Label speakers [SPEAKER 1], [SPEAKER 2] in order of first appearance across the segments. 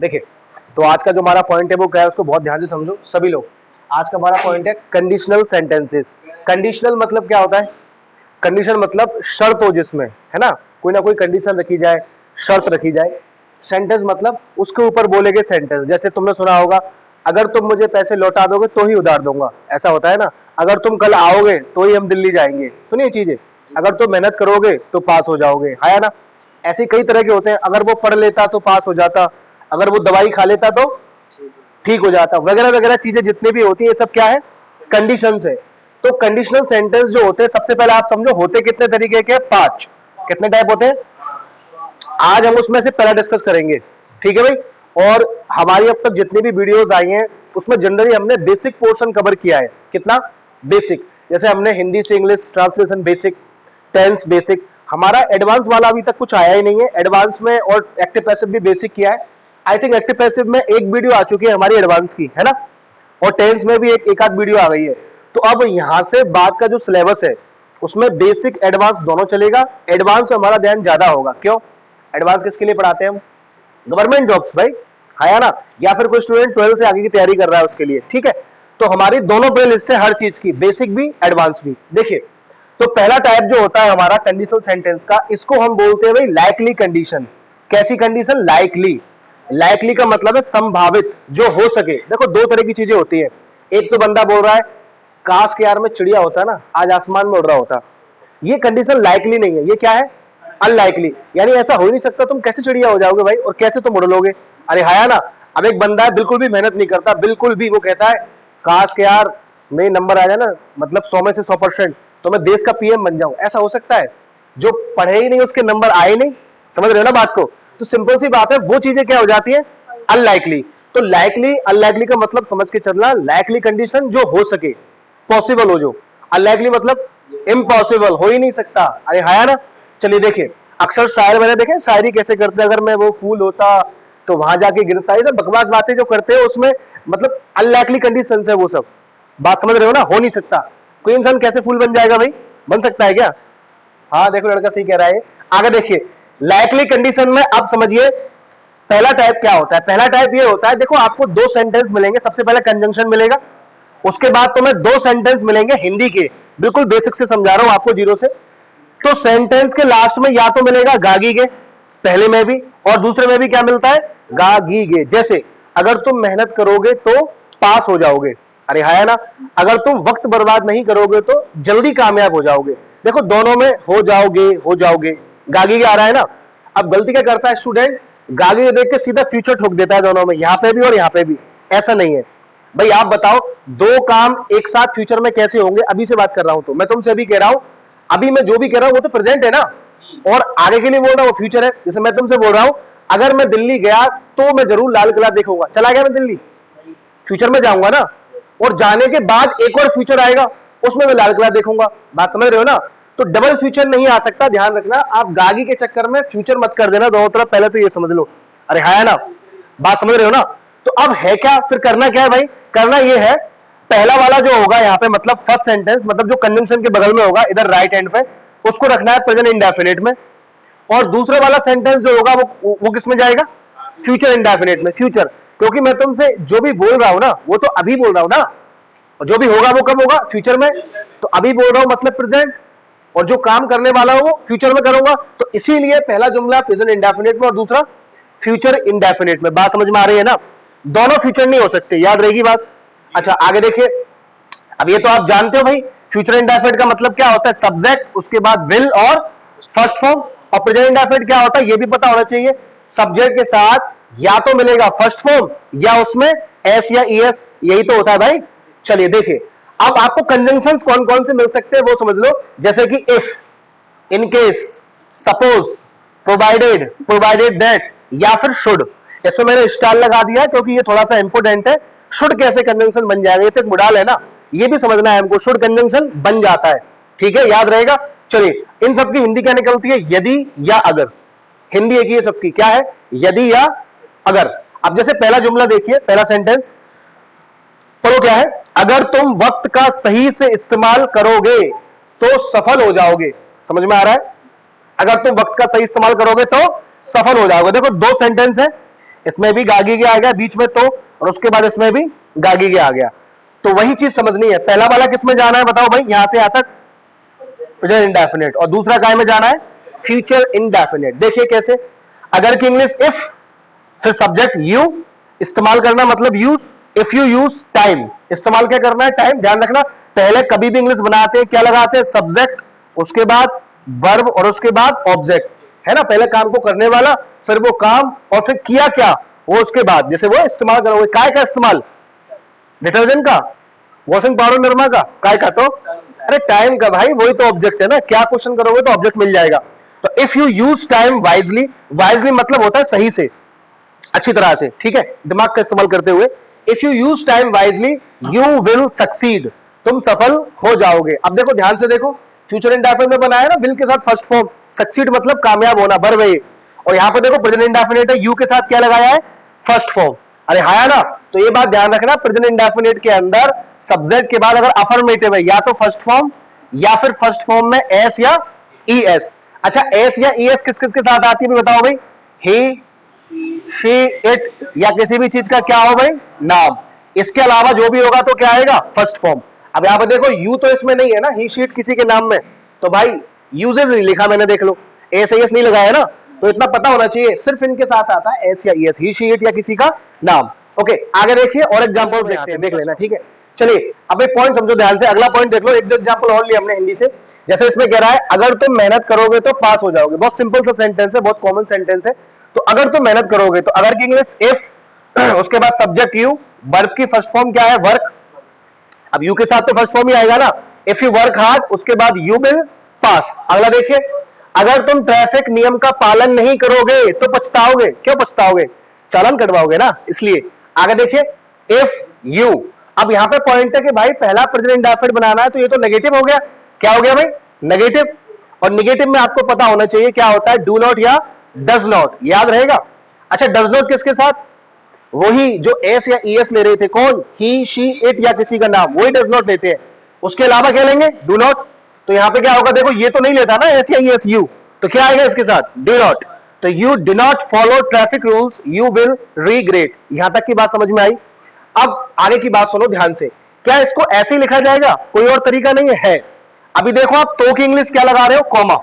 [SPEAKER 1] देखिए, तो आज का जो हमारा पॉइंट है वो क्या है, उसको बहुत ध्यान से समझो सभी लोग। आज का हमारा पॉइंट है कंडीशनल सेंटेंसेस। कंडीशनल मतलब क्या होता है? कंडीशन मतलब शर्त हो जिसमें, है ना, कोई ना कोई कंडीशन रखी जाए, शर्त रखी जाए। सेंटेंस मतलब उसके ऊपर बोले गए सेंटेंस। जैसे तुमने सुना होगा, अगर तुम मुझे पैसे लौटा दोगे तो ही उधार दूंगा, ऐसा होता है ना। अगर तुम कल आओगे तो ही हम दिल्ली जाएंगे, सुनिए चीजें। अगर तुम मेहनत करोगे तो पास हो जाओगे, है ना। ऐसे कई तरह के होते हैं। अगर वो पढ़ लेता तो पास हो जाता, अगर वो दवाई खा लेता तो ठीक हो जाता, वगैरह वगैरह चीजें जितने भी होती है, ये सब क्या है? कंडीशंस है। तो कंडीशनल सेंटेंस जो होते हैं, सबसे पहले आप समझो होते कितने तरीके के? 5। कितने टाइप होते हैं? आज हम उसमें से पहला डिस्कस करेंगे, ठीक है भाई। और हमारी अब तक जितनी भी वीडियोस आई हैं उसमें जनरली हमने बेसिक पोर्शन कवर किया है। कितना बेसिक? जैसे हमने हिंदी से English translation basic, tense basic. हमारा एडवांस वाला अभी तक कुछ आया ही नहीं है। एडवांस में और एक्टिव पैसिव भी बेसिक किया है। आई थिंक एक्टिव पैसिव में एक वीडियो आ चुकी है हमारी एडवांस की, है ना। और टेंस में भी एक आध वीडियो आ गई है। तो अब यहां से बाद का जो सिलेबस है उसमें बेसिक एडवांस दोनों चलेगा। एडवांस में हमारा ध्यान ज्यादा होगा। क्यों? एडवांस किसके लिए पढ़ाते हैं हम? गवर्नमेंट जॉब्स भाई, है ना। या फिर कोई स्टूडेंट 12 से आगे की तैयारी कर रहा है उसके लिए, ठीक है। तो हमारी दोनों प्ले लिस्ट है हर चीज की, बेसिक भी एडवांस भी। देखिए, तो पहला टाइप जो होता है हमारा कंडीशनल सेंटेंस का, इसको हम बोलते हैं भाई लाइकली कंडीशन। कैसी कंडीशन? लाइकली। लाइकली का मतलब है संभावित, जो हो सके। देखो, दो तरह की चीजें होती है। एक तो बंदा बोल रहा है काश के यार में चिड़िया होता ना, आज आसमान में उड़ रहा होता। ये कंडीशन लाइकली नहीं है, ये क्या है? अनलाइकली। यानी ऐसा हो ही नहीं सकता, तुम कैसे चिड़िया हो जाओगे भाई, और कैसे तुम उड़ लोगे? अरे हाया ना। अब एक बंदा है बिल्कुल भी मेहनत नहीं करता, बिल्कुल भी, वो कहता है काश के यार मेरे नंबर आ जाए ना, मतलब 100 में से 100%, तो मैं देश का पीएम बन जाऊं। ऐसा हो सकता है? जो पढ़े ही नहीं उसके नंबर आए नहीं। समझ रहे हो ना बात को? तो सिंपल सी बात है, वो चीजें क्या हो जाती है? अनलाइकली। तो लाइकली अनलाइकली का मतलब समझ के चलना। लाइकली कंडीशन जो हो सके, पॉसिबल हो जो। अनलाइकली मतलब इम्पॉसिबल, हो ही नहीं सकता। अरे हाया ना। चलिए देखिए, अक्सर शायर मैंने देखे शायरी कैसे करते हैं, अगर मैं वो फूल होता तो वहां जाके गिरता। ये सब बकवास बातें जो करते हैं उसमें मतलब अनलाइकली कंडीशन है वो सब। बात समझ रहे हो ना? हो नहीं सकता। कोई इंसान कैसे फूल बन जाएगा भाई? बन सकता है क्या? हाँ देखो, लड़का सही कह रहा है। आगे देखिए, लाइकली कंडीशन में अब समझिए पहला टाइप क्या होता है। पहला टाइप ये होता है, देखो आपको दो सेंटेंस मिलेंगे। सबसे पहले कंजंक्शन मिलेगा, उसके बाद तुम्हें दो सेंटेंस मिलेंगे हिंदी के, बिल्कुल बेसिक से समझा रहा हूं आपको, जीरो से। तो सेंटेंस के लास्ट में या तो मिलेगा गागी गे, पहले में भी, और दूसरे में भी क्या मिलता है? गागी गे। जैसे अगर तुम मेहनत करोगे तो पास हो जाओगे। अरे है ना। अगर तुम वक्त बर्बाद नहीं करोगे तो जल्दी कामयाब हो जाओगे। देखो दोनों में हो जाओगे, हो जाओगे, गागी गे आ रहा है ना। अब गलती क्या करता है स्टूडेंट? गागी गे देख के सीधा फ्यूचर ठोक देता है दोनों में, यहां पे भी और यहां पे भी। ऐसा नहीं है भाई। आप बताओ दो काम एक साथ फ्यूचर में कैसे होंगे? अभी से बात कर रहा हूं, तो मैं तुमसे अभी कह रहा हूं, अभी मैं जो भी कह रहा हूं वो तो प्रेजेंट है ना, और आगे के लिए बोल रहा हूं वो फ्यूचर है। जैसे मैं तुमसे बोल रहा हूं अगर मैं दिल्ली गया तो मैं जरूर लाल किला देखूंगा, चला गया मैं दिल्ली, फ्यूचर में जाऊंगा ना। और जाने के बाद एक और फ्यूचर आएगा, उसमें मैं लाल किला देखूंगा। बात समझ रहे हो ना? तो डबल फ्यूचर नहीं आ सकता, ध्यान रखना। आप गागी के चक्कर में फ्यूचर मत कर देना दोनों तरफ, पहले तो ये समझ लो। अरे है ना, बात समझ रहे हो ना? तो अब है क्या, फिर करना क्या है भाई? करना ये है, पहला वाला जो होगा यहाँ पे, मतलब फर्स्ट सेंटेंस, मतलब जो कंजंक्शन के बगल में होगा इधर राइट हैंड पे, उसको रखना है प्रेजेंट इंडेफिनिट में। और दूसरा वाला सेंटेंस जो होगा वो किस में जाएगा? फ्यूचर इंडेफिनिट में। फ्यूचर, क्योंकि मैं तुमसे जो भी बोल रहा हूं ना वो तो अभी बोल रहा हूं ना, और जो भी होगा वो कब होगा? फ्यूचर में। तो अभी बोल रहा हूं मतलब प्रेजेंट, और जो काम करने वाला हो वो फ्यूचर में करूंगा। तो इसीलिए पहला जुमला प्रेजेंट इंडेफिनिट में और दूसरा फ्यूचर इंडेफिनिट में। बात समझ में आ रही है ना? दोनों फ्यूचर नहीं हो सकते, याद रहेगी बात। अच्छा आगे देखिए, अब ये तो आप जानते हो भाई, फ्यूचर इंडेफिनिट का मतलब क्या होता है? सब्जेक्ट, उसके बाद विल और फर्स्ट फॉर्म। और प्रेजेंट इंडेफिनिट क्या होता है ये भी पता होना चाहिए। सब्जेक्ट के साथ या तो मिलेगा फर्स्ट फॉर्म या उसमें एस या ईएस, यही तो होता है भाई। चलिए देखिए, अब आपको कंजंक्शंस कौन कौन से मिल सकते हैं वो समझ लो। जैसे कि if, in case, suppose, provided, provided that, या फिर शुड। इसमें मैंने स्टार लगा दिया क्योंकि ये थोड़ा सा इंपोर्टेंट है। शुड कैसे कंजंक्शन बन जाएगा, ये तो एक मुडाल है ना, ये भी समझना है हमको। शुड कंजंक्शन बन जाता है, ठीक है, याद रहेगा। चलिए, इन सबकी हिंदी क्या निकलती है? यदि या अगर। हिंदी एक ही है सबकी, क्या है? यदि या अगर। अब जैसे पहला जुमला देखिए, पहला सेंटेंस पढ़ो, क्या है? अगर तुम वक्त का सही से इस्तेमाल करोगे तो सफल हो जाओगे। समझ में आ रहा है? अगर तुम वक्त का सही इस्तेमाल करोगे तो सफल हो जाओगे। देखो दो सेंटेंस है, इसमें भी गागी के आ गया बीच में तो, और उसके बाद इसमें भी गागी के आ गया। तो वही चीज समझनी है। पहला वाला किसमें जाना है बताओ भाई, यहां से यहां तक प्रेजेंट इंडेफिनिट, और दूसरा काय में जाना है, फ्यूचर इंडेफिनिट। देखिए कैसे, अगर कि इंग्लिश इफ, फिर सब्जेक्ट यू, इस्तेमाल करना मतलब use, if you use time, इस्तेमाल क्या करना है, टाइम। ध्यान रखना, पहले कभी भी इंग्लिश बनाते हैं क्या लगाते हैं, सब्जेक्ट, उसके बाद वर्ब और उसके बाद ऑब्जेक्ट, है ना। पहले काम को करने वाला, फिर वो काम, और फिर किया क्या वो उसके बाद। जैसे वो इस्तेमाल करोगे, काय का इस्तेमाल, डिटर्जेंट का, वॉशिंग पाउडर निरमा का, काय का, तो अरे टाइम का भाई, वही तो ऑब्जेक्ट है ना। क्या क्वेश्चन करोगे तो ऑब्जेक्ट मिल जाएगा। तो if you use time wisely, wisely मतलब होता है सही से, अच्छी तरह से, ठीक है, दिमाग का इस्तेमाल करते हुए। If you use time wisely you will succeed, तुम सफल हो जाओगे। अब देखो ध्यान से देखो, फ्यूचर इंडेफिनिट में बनाया ना विल के साथ फर्स्ट फॉर्म, सक्सीड मतलब कामयाब होना, वर्ब है। और यहां पर देखो प्रेजेंट इंडेफिनिट है, यू के साथ क्या लगाया है, फर्स्ट फॉर्म। अरे हाया ना, तो ये बात ध्यान रखना, प्रेजेंट इंडेफिनिट के अंदर सब्जेक्ट के बाद अगर अफर्मेटिव है, या तो फर्स्ट फॉर्म या फिर फर्स्ट फॉर्म में एस या ई एस। अच्छा, एस या ई एस किस किस के साथ आती है बताओ भाई, ही, शी, इट, या किसी भी चीज का क्या हो भाई, नाम। इसके अलावा जो भी होगा तो क्या आएगा, फर्स्ट फॉर्म। अब यहां पर देखो यू तो इसमें नहीं है ना, ही शीट किसी के नाम में, तो भाई यूजेज नहीं लिखा मैंने, देख लो, एस एस नहीं लगाया ना, तो इतना पता होना चाहिए, सिर्फ इनके साथ आता है एस या E S, he, she, it या किसी का नाम। ओके, आगे देखिए और एग्जांपल देखते हैं, देख लेना, ठीक है। चलिए अब एक पॉइंट समझो ध्यान से, अगला पॉइंट देख लो, एक दो एग्जांपल और लिया हमने हिंदी से। जैसे इसमें कह रहा है अगर तुम मेहनत करोगे तो पास हो जाओगे, बहुत सिंपल सा सेंटेंस है, बहुत कॉमन सेंटेंस है। तो अगर तुम मेहनत करोगे, तो अगर की इंग्लिश इफ, उसके बाद सब्जेक्ट यू, वर्ब की फर्स्ट फॉर्म क्या है, वर्क। अब यू के साथ तो फर्स्ट फॉर्म ही आएगा ना, इफ यू वर्क हार्ड, उसके बाद यू विल पास। अगला देखिए, अगर तुम ट्रैफिक नियम का पालन नहीं करोगे तो पछताओगे। क्यों पछताओगे, चालान कटवाओगे ना, इसलिए। आगे देखिए, इफ यू, अब यहां पे पॉइंट है कि भाई पहला प्रेजेंट इंडेफिनिट बनाना है, तो ये तो नेगेटिव हो गया। क्या हो गया भाई, नेगेटिव। और नेगेटिव में आपको पता होना चाहिए क्या होता है, डू नॉट या डज नॉट, याद रहेगा। अच्छा, डज नॉट किसके साथ, वही जो एस या ई एस ले रहे थे, कौन, ही, शी, इट या किसी का नाम, वही डज नॉट लेते हैं। उसके अलावा क्या लेंगे, डू नॉट। तो यहां पे क्या होगा, देखो ये तो नहीं लेता ना एस या ई एस, यू, तो क्या आएगा इसके साथ, डू नॉट। तो you do not follow traffic rules, you will regret. यहां तक की बात समझ में आई। अब आगे की बात सुनो ध्यान से, क्या इसको ऐसे ही लिखा जाएगा, कोई और तरीका नहीं है। अभी देखो आप तो की इंग्लिश क्या लगा रहे हो, कॉमा।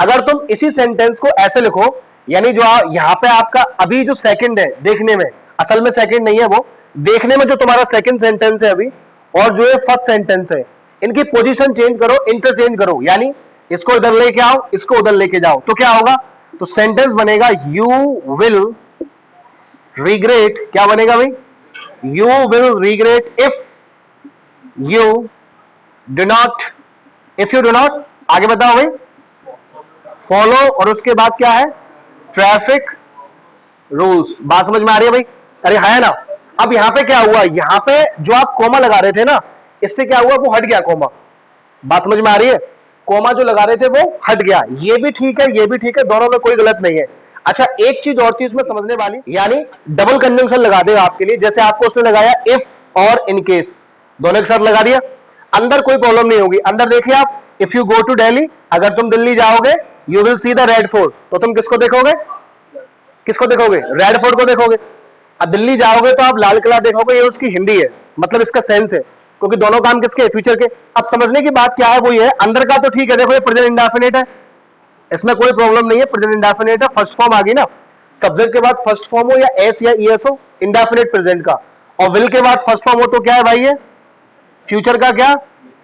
[SPEAKER 1] अगर तुम इसी सेंटेंस को ऐसे लिखो, यानी जो यहां पे आपका अभी जो सेकंड है देखने में, असल में सेकंड नहीं है वो, देखने में जो तुम्हारा सेकंड सेंटेंस है अभी, और जो ये फर्स्ट सेंटेंस है, इनकी पोजीशन चेंज करो, इंटरचेंज करो, यानी इसको इधर लेके आओ, इसको उधर लेके जाओ, तो क्या होगा, तो सेंटेंस बनेगा यू विल रिग्रेट। क्या बनेगा भाई, you will regret if you do not, if you do not, आगे बताओ भाई, फॉलो, और उसके बाद क्या है, ट्रैफिक रूल्स। बात समझ में आ रही है भाई, अरे है ना। अब यहां पे क्या हुआ, यहां पे जो आप कोमा लगा रहे थे ना, इससे क्या हुआ, वो हट गया कोमा। बात समझ में आ रही है, कोमा जो लगा रहे थे वो हट गया। ये भी ठीक है, ये भी ठीक है, दोनों में कोई गलत नहीं है। अच्छा, एक चीज और थी इसमें समझने वाली, यानी डबल कंजंक्शन लगा देगा आपके लिए। जैसे आपको उसने लगाया इफ और इन केस, दोनों के साथ लगा दिया, अंदर कोई प्रॉब्लम नहीं होगी। अंदर देखिए आप, if you go to Delhi, अगर तुम दिल्ली जाओगे, you will see the red fort, तो तुम किसको देखोगे, किसको देखोगे, रेड फोर्ट को देखोगे। अब दिल्ली जाओगे तो आप लाल किला देखोगे, ये उसकी हिंदी है, मतलब इसका सेंस है, क्योंकि दोनों काम किसके, फ्यूचर के। अब समझने की बात क्या है, वो ये है, अंदर का तो ठीक है, देखो ये प्रेजेंट इंडेफिनिट है, इसमें कोई प्रॉब्लम नहीं है, प्रेजेंट इंडेफिनिट है, फर्स्ट फॉर्म आ गई ना, सब्जेक्ट के बाद फर्स्ट फॉर्म हो या एस या ई एस हो, इंडेफिनिट प्रेजेंट का, और विल के बाद फर्स्ट फॉर्म हो तो क्या है भाई, ये फ्यूचर का क्या,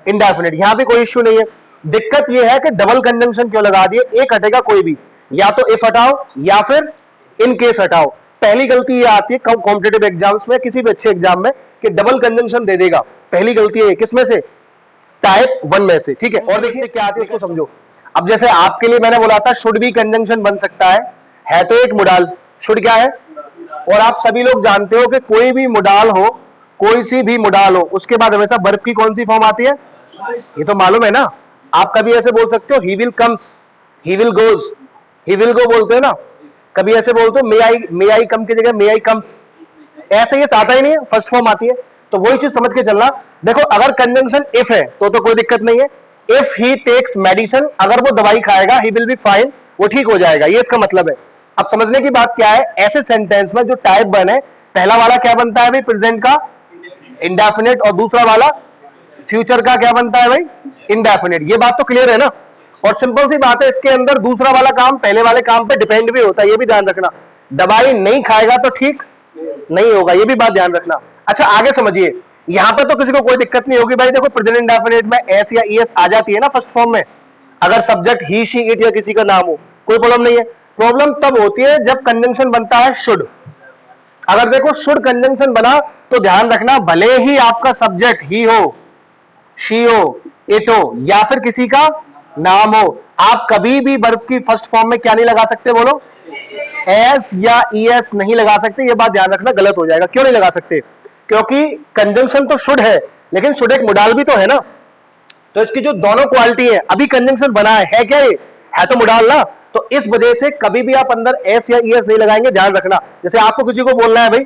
[SPEAKER 1] इंडेफिनिट। यहां पे कोई इश्यू नहीं है। दिक्कत ये है कि डबल कंजंक्शन क्यों लगा दिए, एक हटेगा कोई भी, या तो इफ हटाओ या फिर इन केस हटाओ। पहली गलती ये आती है कॉम्पिटिटिव एग्जाम्स में, किसी भी अच्छे एग्जाम में, कि डबल कंजंक्शन दे देगा। पहली गलती है किसमें से, टाइप 1 में से, ठीक है। और देखिए क्या आती है उसको समझो। अब जैसे आपके लिए मैंने बोला था शुड भी कंजंक्शन बन सकता है तो एक मोडाल, शुड क्या है, और आप सभी लोग जानते हो कि कोई भी मोडाल हो, कोई सी भी मोडाल हो, उसके बाद हमेशा वर्ब की कौन सी फॉर्म आती है, ये तो मालूम है ना। आप कभी ऐसे बोल सकते हो he will comes, he will goes, he will go बोलते हो ना, कभी ऐसे बोलते हो मे आई कम की जगह मे आई कम्स, ऐसे ये आता ही नहीं है, फर्स्ट फॉर्म आती है। तो वही चीज समझ के चलना। देखो अगर कंजंक्शन इफ है तो कोई दिक्कत नहीं है। इफ ही टेक्स मेडिसिन, अगर वो दवाई खाएगा, ही विल बी फाइन, वो ठीक हो जाएगा, ये इसका मतलब है। अब समझने की बात क्या है, ऐसे सेंटेंस में जो टाइप 1 है, पहला वाला क्या बनता है भाई, प्रेजेंट का इंडेफिनिट, और दूसरा वाला फ्यूचर का क्या बनता है भाई, इंडेफिनिट। ये बात तो क्लियर है ना। और सिंपल सी बात है, इसके अंदर दूसरा वाला काम पहले वाले काम पे डिपेंड भी होता है, ये भी ध्यान रखना। दवाई नहीं खाएगा तो ठीक नहीं होगा, ये भी बात ध्यान रखना। अच्छा आगे समझिए, यहां पर तो किसी को कोई दिक्कत नहीं होगी भाई। देखो प्रेजेंट इंडेफिनिट में एस या ईएस आ जाती है ना फर्स्ट फॉर्म में, अगर सब्जेक्ट ही शी इट या किसी का नाम हो, कोई प्रॉब्लम नहीं है। प्रॉब्लम तब होती है जब कंजंक्शन बनता है शुड। अगर देखो शुड कंजंक्शन बना तो ध्यान रखना, भले ही आपका सब्जेक्ट ही हो, शी हो, इट हो, या फिर किसी का नाम हो, आप कभी भी वर्ब की फर्स्ट फॉर्म में क्या नहीं लगा सकते, बोलो, एस या ईएस नहीं लगा सकते। ये बात ध्यान रखना, गलत हो जाएगा। क्यों नहीं लगा सकते, क्योंकि कंजंक्शन तो शुड है, लेकिन शुड एक मोडाल भी तो है ना। तो इसकी जो दोनों क्वालिटी है, अभी कंजंक्शन बना है क्या, ये है तो मोडाल ना, तो इस वजह से कभी भी आप अंदर एस या ईएस नहीं लगाएंगे, ध्यान रखना। जैसे आपको किसी को बोलना है भाई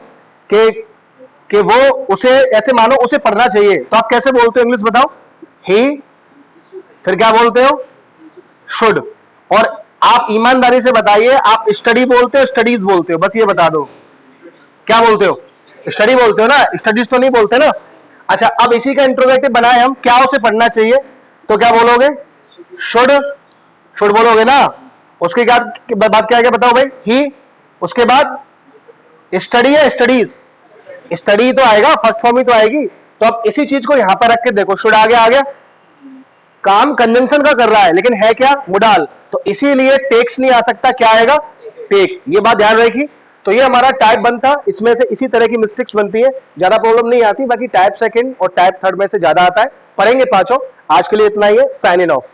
[SPEAKER 1] कि वो उसे ऐसे मानो उसे पढ़ना चाहिए, तो आप कैसे बोलते हो, इंग्लिश बताओ, ही, फिर क्या बोलते हो, शुड। और आप ईमानदारी से बताइए, आप स्टडी बोलते हो स्टडीज बोलते हो, बस ये बता दो क्या बोलते हो, स्टडी बोलते हो ना, स्टडीज तो नहीं बोलते ना। अच्छा अब इसी का इंट्रोगेटिव बनाए हम, क्या उसे पढ़ना चाहिए, तो क्या बोलोगे, शुड, शुड बोलोगे ना। उसके बाद क्या है बताओ भाई, ही, उसके बाद स्टडी है स्टडीज, स्टडी तो आएगा, फर्स्ट फॉर्म ही तो आएगी। तो अब इसी चीज को यहां पर रख के देखो, शुड आ गया, काम कंजंक्शन का कर रहा है लेकिन है क्या, मोडाल, तो इसीलिए टेक्स नहीं आ सकता, क्या आएगा, टेक। ये बात ध्यान रखी। तो ये हमारा टाइप 1 था, इसमें से इसी तरह की मिस्टेक्स बनती है, ज्यादा प्रॉब्लम नहीं आती। बाकी टाइप 2 और टाइप 3 में से ज्यादा आता है, पढ़ेंगे पांचों। आज के लिए इतना ही है, साइन इन ऑफ।